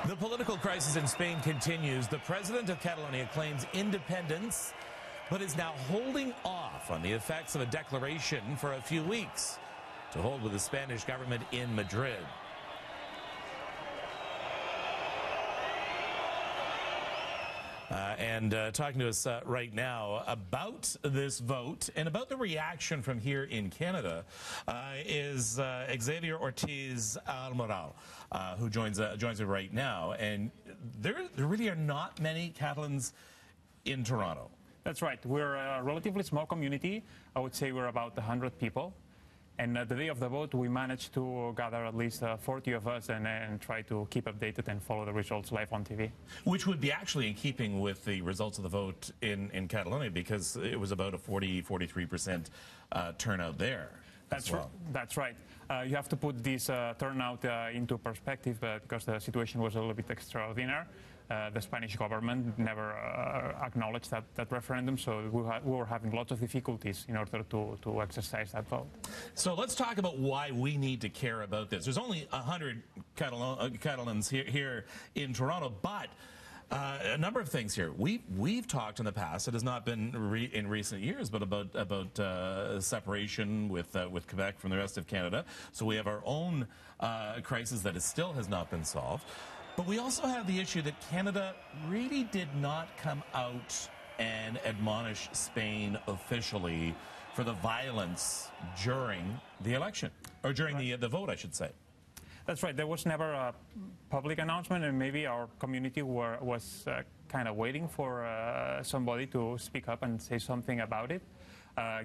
The political crisis in Spain continues. The president of Catalonia claims independence, but is now holding off on the effects of a declaration for a few weeks to hold with the Spanish government in Madrid. Talking to us right now about this vote and about the reaction from here in Canada is Xavier Ortiz Almirall, who joins me right now. And there really are not many Catalans in Toronto. That's right. We're a relatively small community. I would say we're about 100 people. And the day of the vote, we managed to gather at least 40 of us and try to keep updated and follow the results live on TV. Which would be actually in keeping with the results of the vote in Catalonia, because it was about a 43% turnout there. That's right. You have to put this turnout into perspective because the situation was a little bit extraordinary. The Spanish government never acknowledged that referendum, so we were having lots of difficulties in order to exercise that vote. So let's talk about why we need to care about this. There's only 100 Catalans here in Toronto, but a number of things here. We've talked in the past. It has not been in recent years, but about separation with Quebec from the rest of Canada. So we have our own crisis that still has not been solved. But we also have the issue that Canada really did not come out and admonish Spain officially for the violence during the election, or during the vote, I should say. That's right. There was never a public announcement, and maybe our community was kind of waiting for somebody to speak up and say something about it,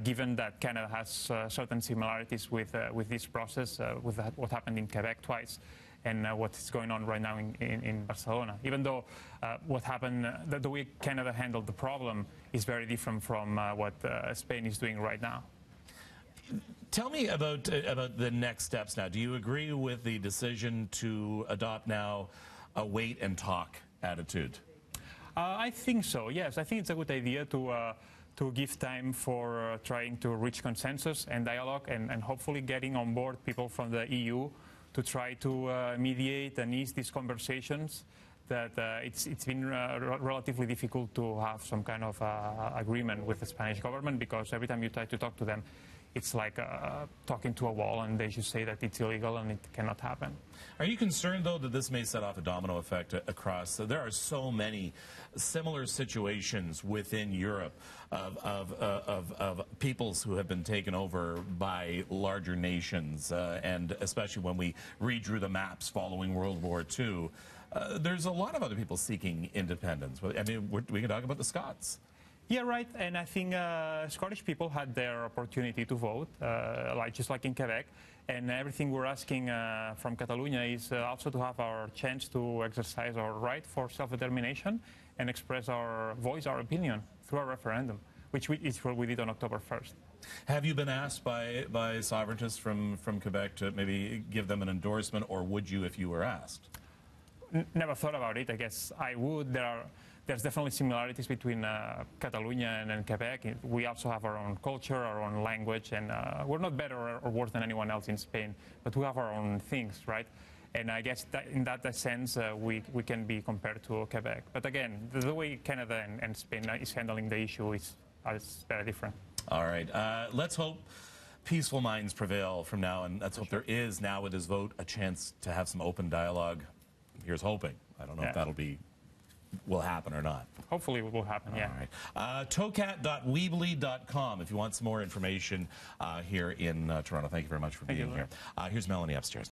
given that Canada has certain similarities with this process, with what happened in Quebec twice, and what is going on right now in Barcelona. Even though what happened, the way Canada handled the problem is very different from what Spain is doing right now. Tell me about the next steps now. Do you agree with the decision to adopt now a wait and talk attitude? I think so, yes. I think it's a good idea to give time for trying to reach consensus and dialogue and hopefully getting on board people from the EU to try to mediate and ease these conversations. That it's been relatively difficult to have some kind of agreement with the Spanish government, because every time you try to talk to them, it's like talking to a wall, and they just say that it's illegal and it cannot happen. Are you concerned, though, that this may set off a domino effect across? There are so many similar situations within Europe of peoples who have been taken over by larger nations, and especially when we redrew the maps following World War II. There's a lot of other people seeking independence. I mean, we can talk about the Scots. Yeah, right. And I think Scottish people had their opportunity to vote, just like in Quebec. And everything we're asking from Catalonia is also to have our chance to exercise our right for self-determination and express our voice, our opinion through a referendum, which is what we did on October 1st. Have you been asked by sovereigntists from Quebec to maybe give them an endorsement, or would you if you were asked? Never thought about it. I guess I would. There's definitely similarities between Catalonia and Quebec. We also have our own culture, our own language, and we're not better or worse than anyone else in Spain, but we have our own things, right? And I guess that in that sense, we can be compared to Quebec. But again, the way Canada and Spain is handling the issue is very different. All right. Let's hope peaceful minds prevail from now, and let's hope there is now with this vote a chance to have some open dialogue. Here's hoping. I don't know if that'll will happen or not. Hopefully it will happen, yeah. All right. tocat.weebly.com if you want some more information here in Toronto. Thank you very much for being here. Here's Melanie upstairs.